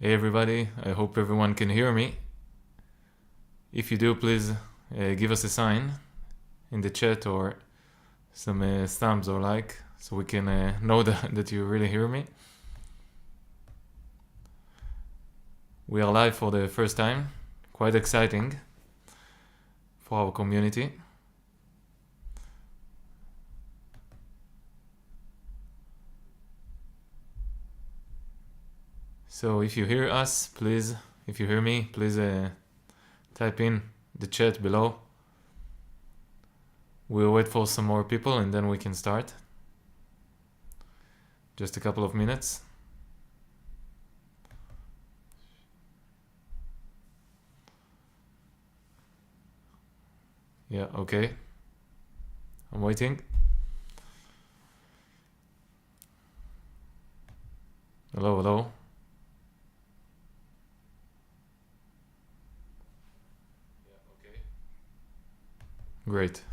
Hey everybody, I hope everyone can hear me. If you do, please give us a sign in the chat or some thumbs or like so we can know that you really hear me. We are live for the first time, quite exciting for our community. So if you hear us, please, if you hear me, please type in the chat below. We'll wait for some more people and then we can start. Just a couple of minutes. Yeah, okay. I'm waiting. Hello, hello. Great.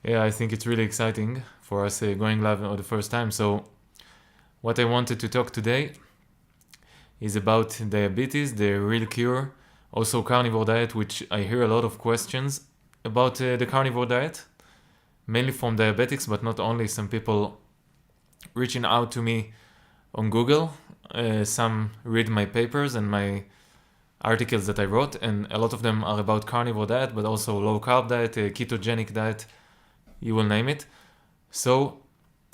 Yeah, I think it's really exciting for us going live for the first time. So what I wanted to talk today is about diabetes, the real cure, also carnivore diet, which I hear a lot of questions about the carnivore diet, mainly from diabetics, but not only. Some people reaching out to me on Google. Some read my papers and my articles that I wrote, and a lot of them are about carnivore diet, but also low carb diet, ketogenic diet, you will name it. So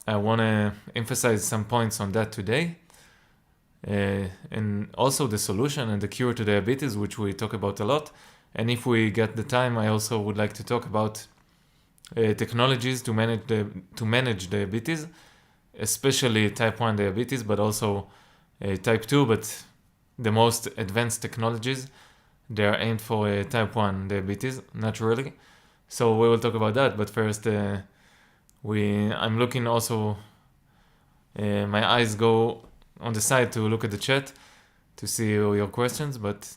I want to emphasize some points on that today. And also the solution and the cure to diabetes, which we talk about a lot. And if we get the time, I also would like to talk about technologies to manage diabetes, especially type 1 diabetes, but also type 2, but the most advanced technologies, they are aimed for type 1 diabetes, naturally. So we will talk about that, but first I'm looking also, my eyes go on the side to look at the chat to see your questions, but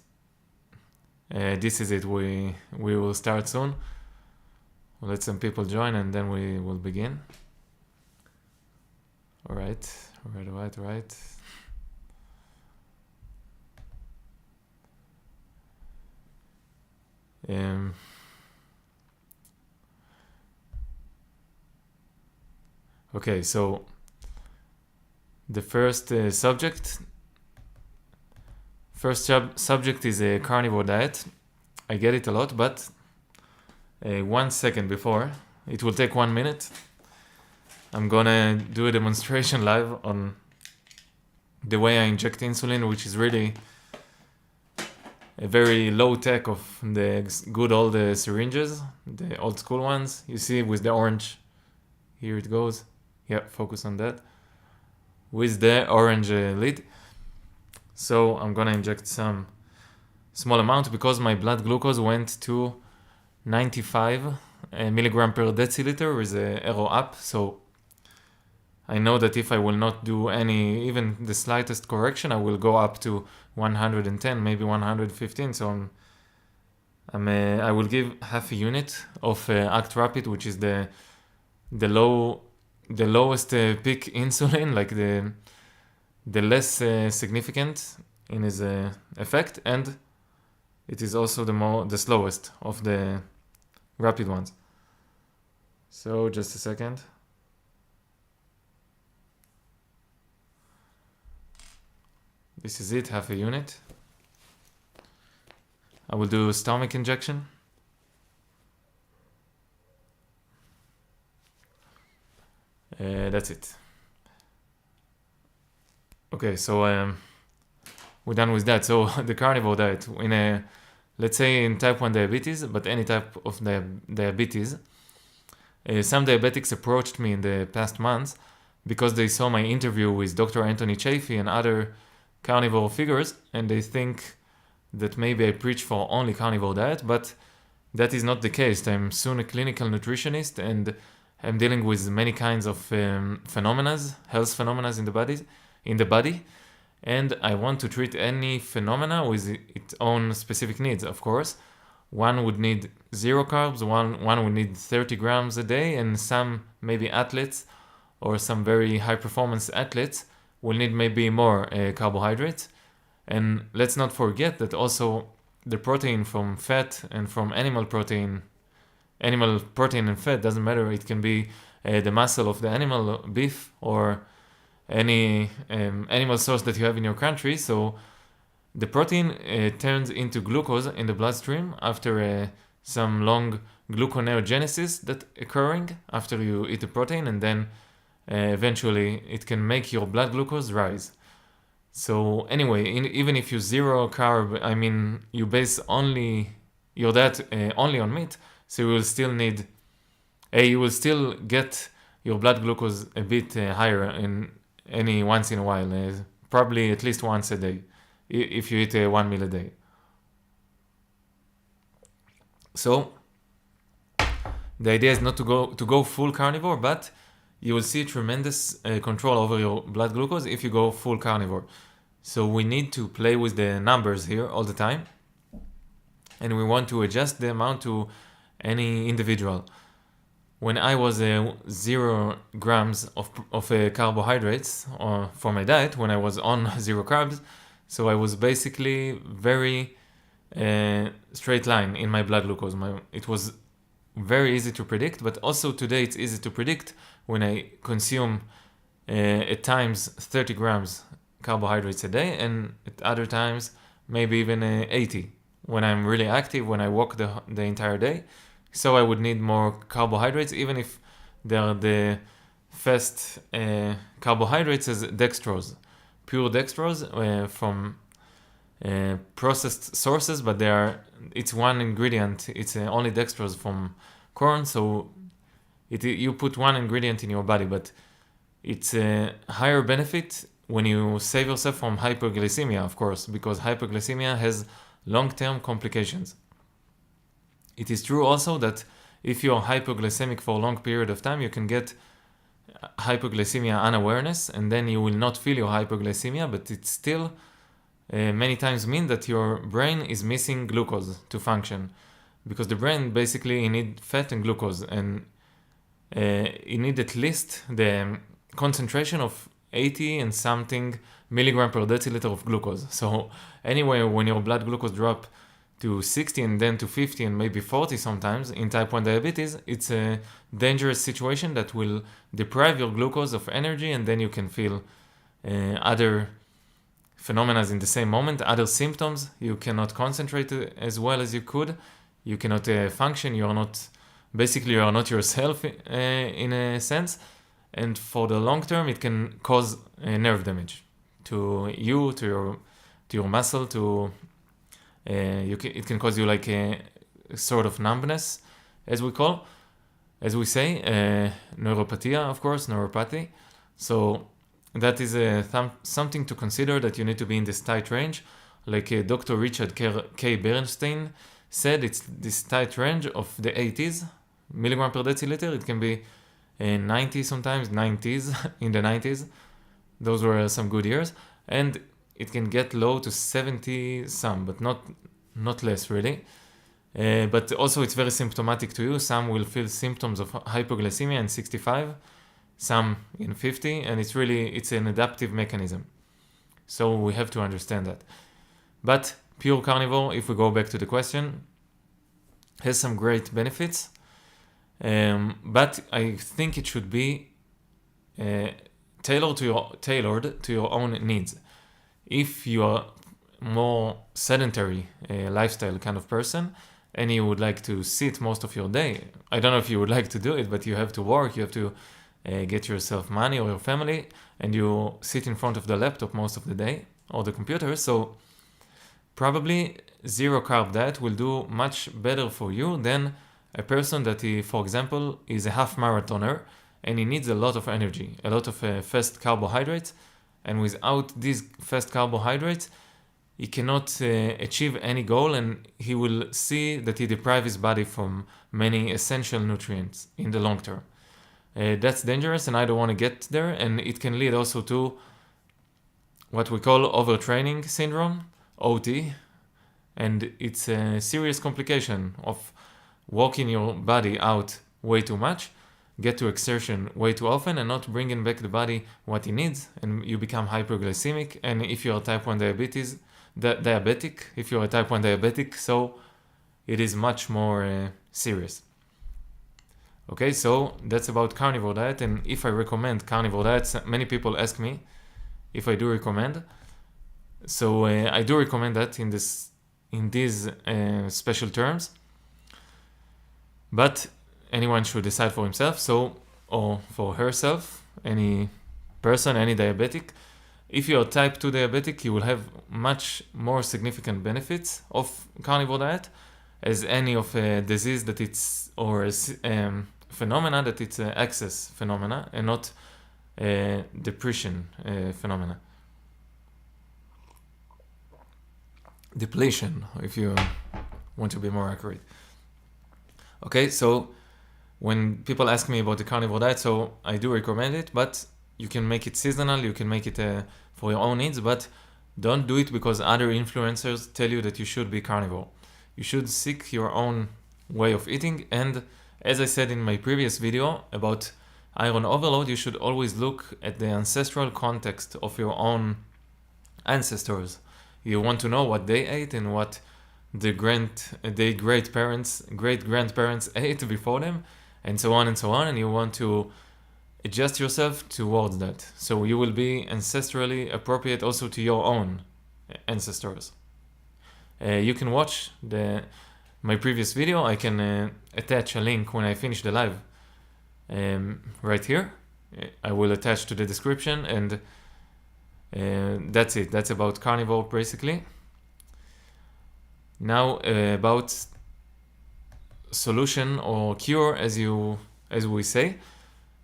this is it. We will start soon. We'll let some people join and then we will begin. All right. Okay, so the first subject is a carnivore diet. I get it a lot, but 1 second before, it will take 1 minute. I'm gonna do a demonstration live on the way I inject insulin, which is really a very low tech of the good old syringes, the old school ones. You see with the orange, here it goes. Yeah, focus on that. With the orange lid. So I'm gonna inject some small amount because my blood glucose went to 95 milligram per deciliter with the arrow up. So I know that if I will not do even the slightest correction, I will go up to 110, maybe 115. So I will give half a unit of Act Rapid, which is the lowest peak insulin, like the less significant in its effect, and it is also the slowest of the rapid ones. So just a second. This is it, half a unit. I will do a stomach injection. That's it. Okay, so we're done with that. So the carnivore diet, let's say in type 1 diabetes, but any type of diabetes, some diabetics approached me in the past months because they saw my interview with Dr. Anthony Chaffee and other carnivore figures, and they think that maybe I preach for only carnivore diet, but that is not the case. I'm soon a clinical nutritionist, and I'm dealing with many kinds of health phenomena in the body, and I want to treat any phenomena with its own specific needs, of course. one would need 0 carbs, one would need 30 grams a day, and some maybe athletes or some very high performance athletes will need maybe more carbohydrates. And let's not forget that also the protein from fat and from animal protein and fat doesn't matter. It can be the muscle of the animal, beef, or any animal source that you have in your country. So the protein turns into glucose in the bloodstream after some long gluconeogenesis that occurring after you eat the protein, and then eventually it can make your blood glucose rise. So anyway, even if you zero carb, I mean you base only your diet only on meat, so you will still get your blood glucose a bit higher once in a while, probably at least once a day, if you eat 1 meal a day. So the idea is not to go full carnivore, but you will see tremendous control over your blood glucose if you go full carnivore. So we need to play with the numbers here all the time, and we want to adjust the amount to any individual. When I was 0 grams of carbohydrates for my diet, when I was on 0 carbs, so I was basically very straight line in my blood glucose. It was very easy to predict, but also today it's easy to predict when I consume at times 30 grams carbohydrates a day, and at other times maybe even 80 when I'm really active, when I walk the entire day. So I would need more carbohydrates, even if they are the fast carbohydrates as dextrose, pure dextrose from processed sources, but it's one ingredient. It's only dextrose from corn, so you put one ingredient in your body, but it's a higher benefit when you save yourself from hyperglycemia, of course, because hyperglycemia has long-term complications. It is true also that if you are hypoglycemic for a long period of time, you can get hypoglycemia unawareness, and then you will not feel your hypoglycemia, but it still many times mean that your brain is missing glucose to function, because the brain basically needs fat and glucose, and it needs at least the concentration of 80 and something milligram per deciliter of glucose. So anyway, when your blood glucose drop to 60 and then to 50 and maybe 40 sometimes in type 1 diabetes, it's a dangerous situation that will deprive your glucose of energy, and then you can feel other phenomena in the same moment, other symptoms. You cannot concentrate as well as you could. You cannot function. You are not yourself in a sense. And for the long term, it can cause nerve damage to you, to your muscle, it can cause you like a sort of numbness, as we say, neuropathy, of course, neuropathy. So that is something to consider, that you need to be in this tight range. Like Dr. Richard K. Bernstein said, it's this tight range of the 80s milligram per deciliter. It can be 90 sometimes, 90s, in the 90s. Those were some good years. And it can get low to 70 some, but not less really. But also it's very symptomatic to you. Some will feel symptoms of hypoglycemia in 65, some in 50, and it's an adaptive mechanism. So we have to understand that. But pure carnivore, if we go back to the question, has some great benefits. But I think it should be tailored to your own needs. If you are more sedentary lifestyle kind of person, and you would like to sit most of your day, I don't know if you would like to do it, but you have to work, you have to get yourself money or your family, and you sit in front of the laptop most of the day or the computer. So probably zero carb diet will do much better for you than a person that for example, is a half marathoner and he needs a lot of energy, a lot of fast carbohydrates, and without these fast carbohydrates, he cannot achieve any goal, and he will see that he deprives his body from many essential nutrients in the long term. That's dangerous, and I don't want to get there, and it can lead also to what we call overtraining syndrome, OT, and it's a serious complication of walking your body out way too much, get to exertion way too often, and not bringing back the body what it needs, and you become hyperglycemic. And if you're type 1 diabetic, if you're a type 1 diabetic, so it is much more serious. Okay, so that's about carnivore diet, and if I recommend carnivore diets, many people ask me if I do recommend. So I do recommend that in these special terms, but anyone should decide for himself, or for herself, any person, any diabetic. If you're type 2 diabetic, you will have much more significant benefits of carnivore diet, as any of a disease that it's, or a phenomena that it's an excess phenomena and not a depletion phenomena. Depletion, if you want to be more accurate. Okay, so when people ask me about the carnivore diet, so I do recommend it, but you can make it seasonal, you can make it for your own needs, but don't do it because other influencers tell you that you should be carnivore. You should seek your own way of eating, and as I said in my previous video about iron overload, you should always look at the ancestral context of your own ancestors. You want to know what they ate and what their great-grandparents ate before them, and so on and so on, and you want to adjust yourself towards that. So you will be ancestrally appropriate also to your own ancestors. You can watch my previous video. I can attach a link when I finish the live right here. I will attach to the description, and that's it. That's about carnivore basically. Now about solution or cure, as we say.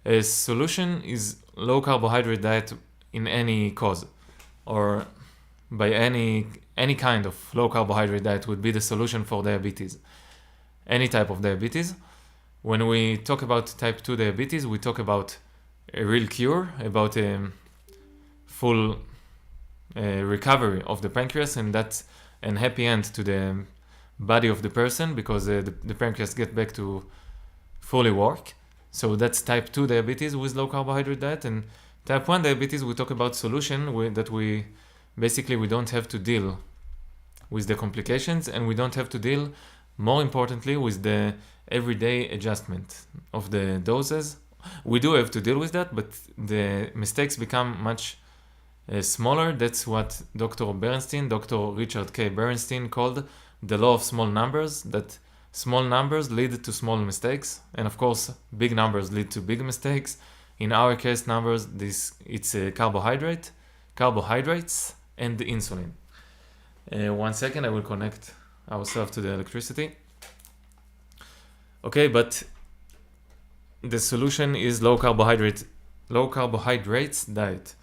A solution is low carbohydrate diet in any cause, or by any kind of low carbohydrate diet would be the solution for diabetes, any type of diabetes. When we talk about type 2 diabetes, we talk about a real cure, about a full recovery of the pancreas, and that's a happy end to the body of the person, because the pancreas get back to fully work. So that's type 2 diabetes with low carbohydrate diet. And type 1 diabetes, we talk about solution that we don't have to deal with the complications, and we don't have to deal, more importantly, with the everyday adjustment of the doses. We do have to deal with that, but the mistakes become much smaller. That's what Dr. Richard K. Bernstein called the law of small numbers, that small numbers lead to small mistakes, and of course big numbers lead to big mistakes. In our case, numbers, it's carbohydrates and the insulin. 1 second, I will connect ourselves to the electricity. Okay, but the solution is low carbohydrates diet.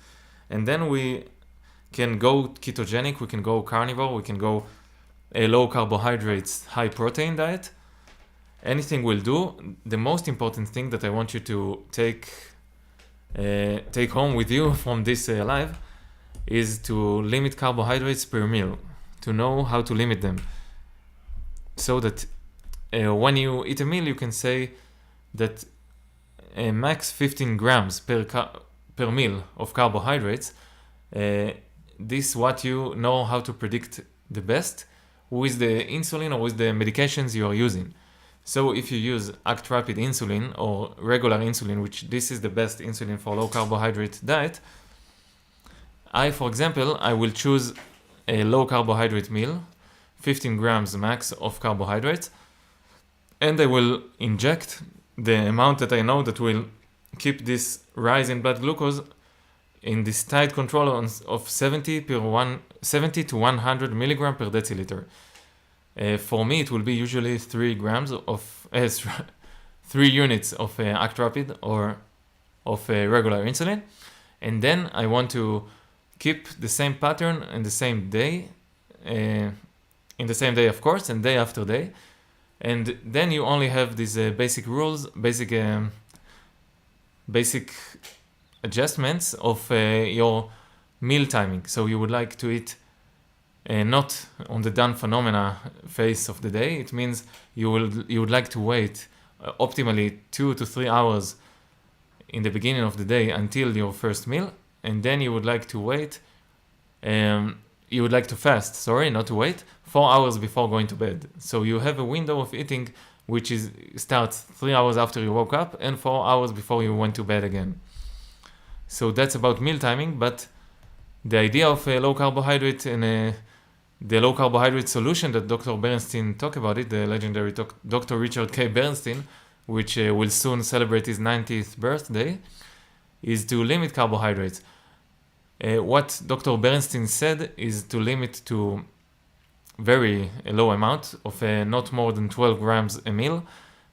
And then we can go ketogenic, we can go carnivore, we can go a low carbohydrates, high protein diet. Anything will do. The most important thing that I want you to take home with you from this live is to limit carbohydrates per meal, to know how to limit them, so that when you eat a meal, you can say that max 15 grams per meal of carbohydrates. This what you know how to predict the best with the insulin or with the medications you are using. So if you use Act Rapid insulin or regular insulin, which this is the best insulin for low carbohydrate diet, for example, I will choose a low carbohydrate meal, 15 grams max of carbohydrates, and I will inject the amount that I know that will keep this rise in blood glucose in this tight control of 70 to 100 milligram per deciliter. For me, it will be usually 3 units of Act Rapid or of regular insulin. And then I want to keep the same pattern in the same day, of course, and day after day. And then you only have these basic rules, basic adjustments of your meal timing. So you would like to eat not on the done phenomena phase of the day. It means you would like to wait optimally 2 to 3 hours in the beginning of the day until your first meal, and then you would like to wait. You would like to fast, sorry, not to wait, 4 hours before going to bed. So you have a window of eating which starts 3 hours after you woke up and 4 hours before you went to bed again. So that's about meal timing, but the idea of a low carbohydrate and the low carbohydrate solution that Dr. Bernstein talked about it, the legendary Dr. Richard K. Bernstein, which will soon celebrate his 90th birthday, is to limit carbohydrates. What Dr. Bernstein said is to limit to very low amount of not more than 12 grams a meal.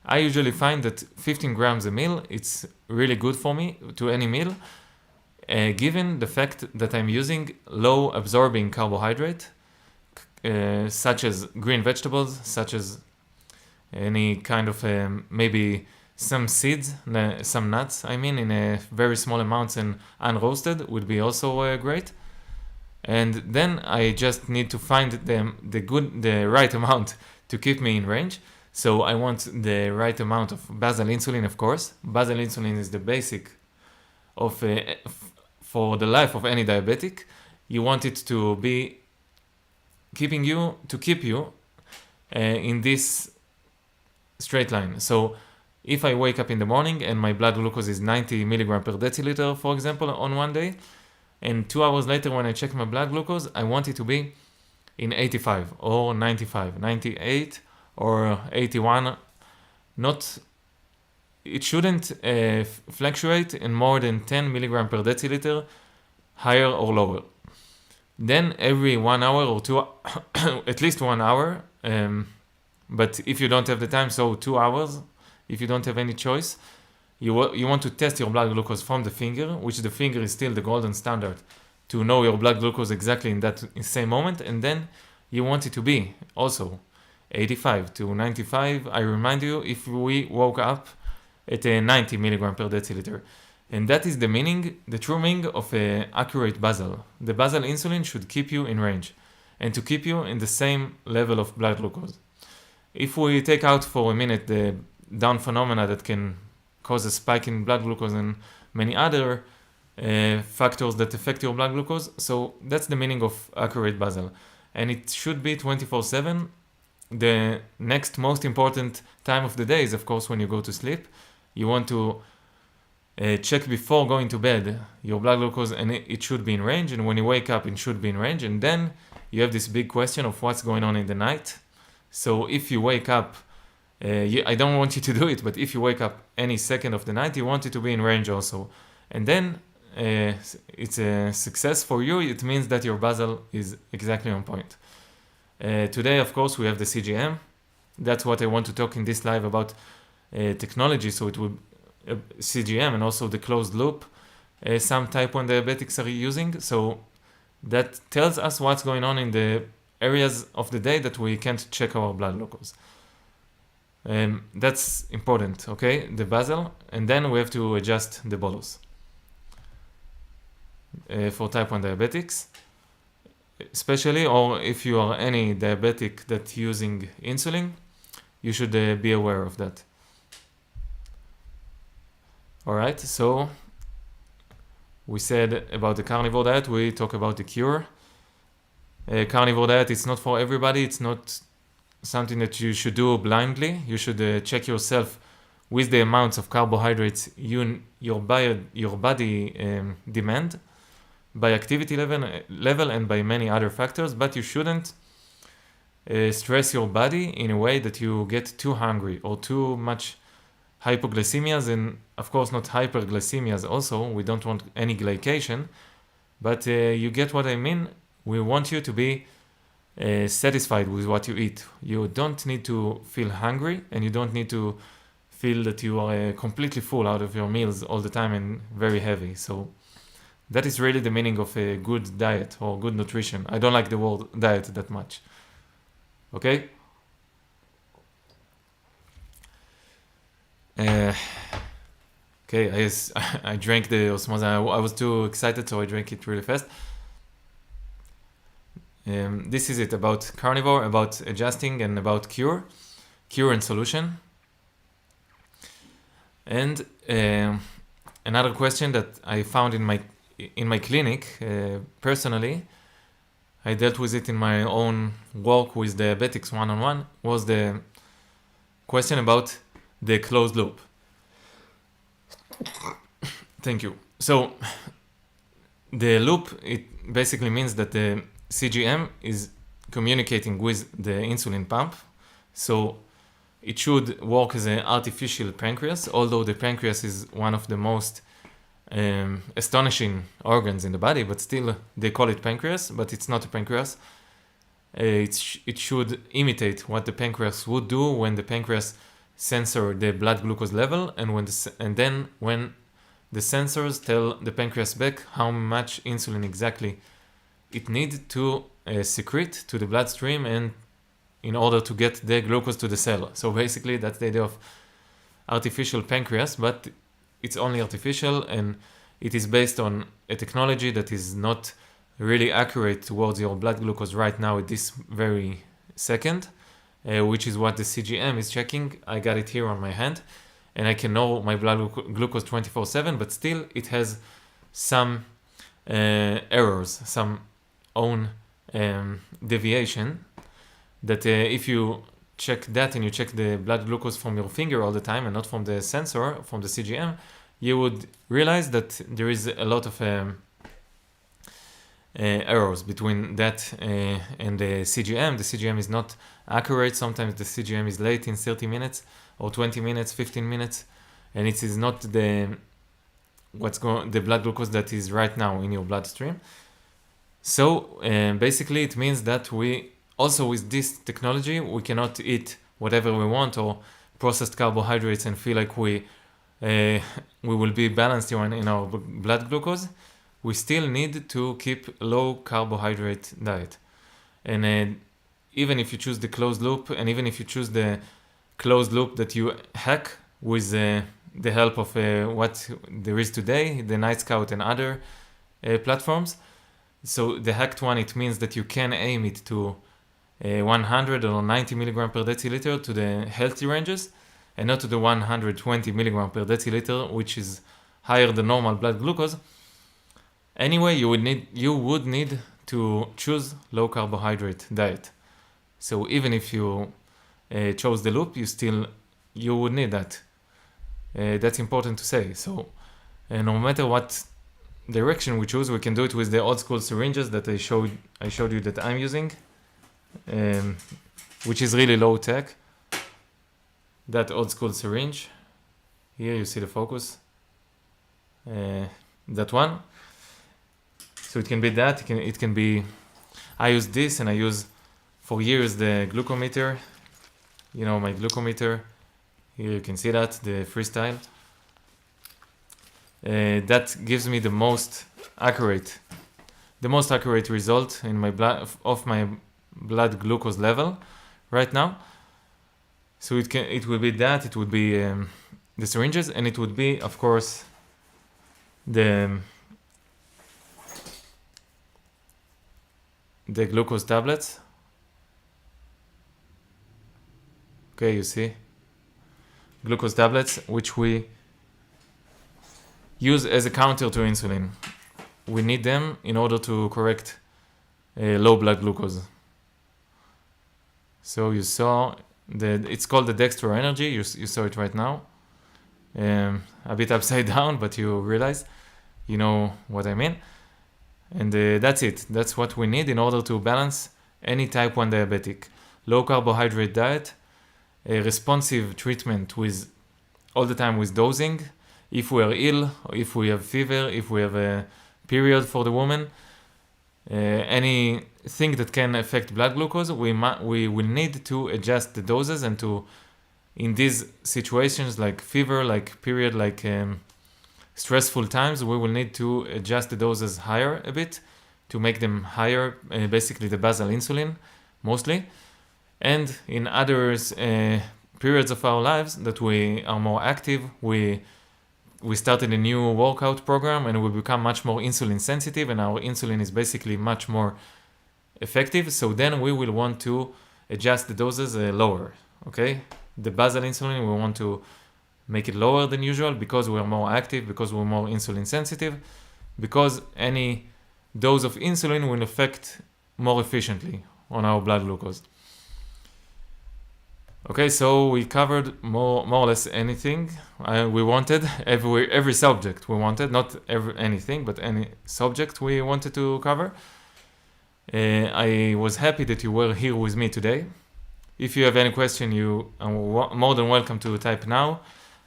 I usually find that 15 grams a meal, it's really good for me to any meal, given the fact that I'm using low absorbing carbohydrate, such as green vegetables, such as any kind of maybe some seeds, some nuts, in a very small amounts and unroasted would be also great. And then I just need to find the right amount to keep me in range. So I want the right amount of basal insulin, of course. Basal insulin is the basic of for the life of any diabetic. You want it to be keep you in this straight line. So if I wake up in the morning and my blood glucose is 90 milligram per deciliter, for example, on one day, and 2 hours later when I check my blood glucose, I want it to be in 85 or 95, 98 or 81. It shouldn't fluctuate in more than 10 milligram per deciliter, higher or lower. Then every 1 hour or 2, at least 1 hour, but if you don't have the time, so 2 hours, if you don't have any choice, you want to test your blood glucose from the finger, which the finger is still the golden standard to know your blood glucose exactly in that same moment, and then you want it to be also 85 to 95. I remind you, if we woke up at 90 milligram per deciliter. And that is the true meaning of accurate basal. The basal insulin should keep you in range and to keep you in the same level of blood glucose. If we take out for a minute the down phenomena that can cause a spike in blood glucose and many other factors that affect your blood glucose, so that's the meaning of accurate basal. And it should be 24/7. The next most important time of the day is, of course, when you go to sleep. You want to check before going to bed your blood glucose, and it should be in range. And when you wake up, it should be in range. And then you have this big question of what's going on in the night. So if you wake up, I don't want you to do it, but if you wake up any second of the night, you want it to be in range also. And then it's a success for you. It means that your basal is exactly on point. Today, of course, we have the CGM. That's what I want to talk in this live about technology. So it will CGM and also the closed loop some type 1 diabetics are using. So that tells us what's going on in the areas of the day that we can't check our blood glucose. That's important, okay? The basal, and then we have to adjust the bolus for type 1 diabetics, especially, or if you are any diabetic that's using insulin, you should be aware of that. All right, so we said about the carnivore diet, we talk about the cure. Carnivore diet, it's not for everybody. It's not something that you should do blindly. You should check yourself with the amounts of carbohydrates your body demand by activity level and by many other factors, but you shouldn't stress your body in a way that you get too hungry or too much hypoglycemias, and of course not hyperglycemias also. We don't want any glycation, but you get what I mean. We want you to be satisfied with what you eat. You don't need to feel hungry, and you don't need to feel that you are completely full out of your meals all the time and very heavy. So that is really the meaning of a good diet or good nutrition. I don't like the word diet that much. Okay? Okay, I drank the osmosis. I was too excited, so I drank it really fast. this is it about Carnivore, about adjusting, and about cure and solution. And another question that I found in my clinic, personally, I dealt with it in my own work with diabetics one-on-one, was the question about the closed loop. Thank you. So the loop, it basically means that the CGM is communicating with the insulin pump. So it should work as an artificial pancreas, although the pancreas is one of the most astonishing organs in the body, but still they call it pancreas, but it's not a pancreas. It should imitate what the pancreas would do when the pancreas sensor the blood glucose level, and then when the sensors tell the pancreas back how much insulin exactly it needs to secrete to the bloodstream and in order to get the glucose to the cell. So basically that's the idea of artificial pancreas, but it's only artificial, and it is based on a technology that is not really accurate towards your blood glucose right now at this very second, which is what the CGM is checking. I got it here on my hand, and I can know my blood glucose 24/7, but still it has some errors, some own deviation that if you check that and you check the blood glucose from your finger all the time and not from the sensor, from the CGM, you would realize that there is a lot of errors between that and the CGM. The CGM is not accurate. Sometimes the CGM is late in 30 minutes or 20 minutes, 15 minutes, and it is not the blood glucose that is right now in your bloodstream. So basically it means that we also, with this technology, we cannot eat whatever we want or processed carbohydrates and feel like we will be balanced in our blood glucose. We still need to keep low carbohydrate diet. And even if you choose the closed loop, and even if you choose the closed loop that you hack with the help of what there is today, the Night Scout and other platforms. So the hacked one, it means that you can aim it to 100 or 90 milligram per deciliter to the healthy ranges, and not to the 120 milligram per deciliter, which is higher than normal blood glucose. Anyway, you would need to choose low carbohydrate diet. So even if you chose the loop, you would need that. That's important to say. So no matter what direction we choose, we can do it with the old school syringes that I showed you that I'm using, which is really low tech. That old school syringe. Here you see the focus. That one. So it can be that. It can be. I use this, and I use for years the glucometer. You know, my glucometer. Here you can see that, the freestyle. That gives me the most accurate result in my blood of my blood glucose level right now. So it will be that, it would be the syringes, and it would be, of course, the glucose tablets. Okay, you see, glucose tablets, which we use as a counter to insulin. We need them in order to correct low blood glucose. So you saw it's called the Dextro Energy. You saw it right now. A bit upside down, but you realize, you know what I mean. And that's it. That's what we need in order to balance any type 1 diabetic. Low carbohydrate diet, a responsive treatment with all the time with dosing. If we are ill, or if we have fever, if we have a period for the woman, anything that can affect blood glucose, we will need to adjust the doses, and to, in these situations like fever, like period, like stressful times, we will need to adjust the doses higher a bit to make them higher, basically the basal insulin mostly. And in other periods of our lives that we are more active, we started a new workout program, and we become much more insulin sensitive, and our insulin is basically much more effective. So then we will want to adjust the doses lower. Okay, the basal insulin, we want to make it lower than usual because we're more active, because we're more insulin sensitive, because any dose of insulin will affect more efficiently on our blood glucose. Okay, so we covered more or less anything we wanted, every subject we wanted, not anything, but any subject we wanted to cover. I was happy that you were here with me today. If you have any question, you are more than welcome to type now,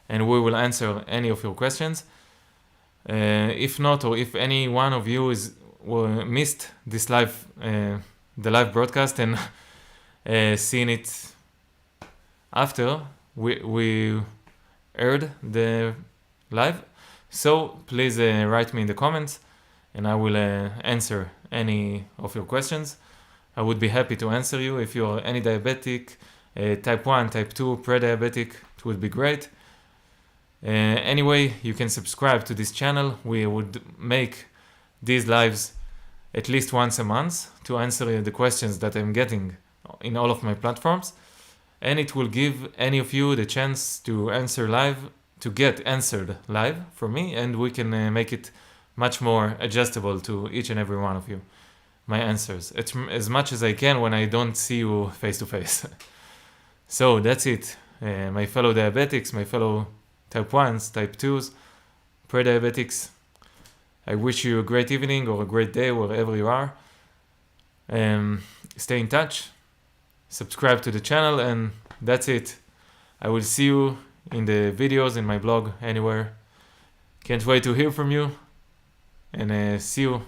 and we will answer any of your questions. If not, or if any one of you missed this the live broadcast and seen it after we aired the live, so please write me in the comments, and I will answer any of your questions. I would be happy to answer you. If you are any diabetic, type 1, type 2, pre-diabetic, it would be great. Anyway, you can subscribe to this channel. We would make these lives at least once a month to answer the questions that I'm getting in all of my platforms. And it will give any of you the chance to get answered live from me, and we can make it much more adjustable to each and every one of you, my answers, as much as I can when I don't see you face to face. So that's it, my fellow diabetics, my fellow type 1s, type 2s, pre-diabetics. I wish you a great evening or a great day wherever you are. Stay in touch, subscribe to the channel, and that's it. I will see you in the videos, in my blog, anywhere. Can't wait to hear from you, and see you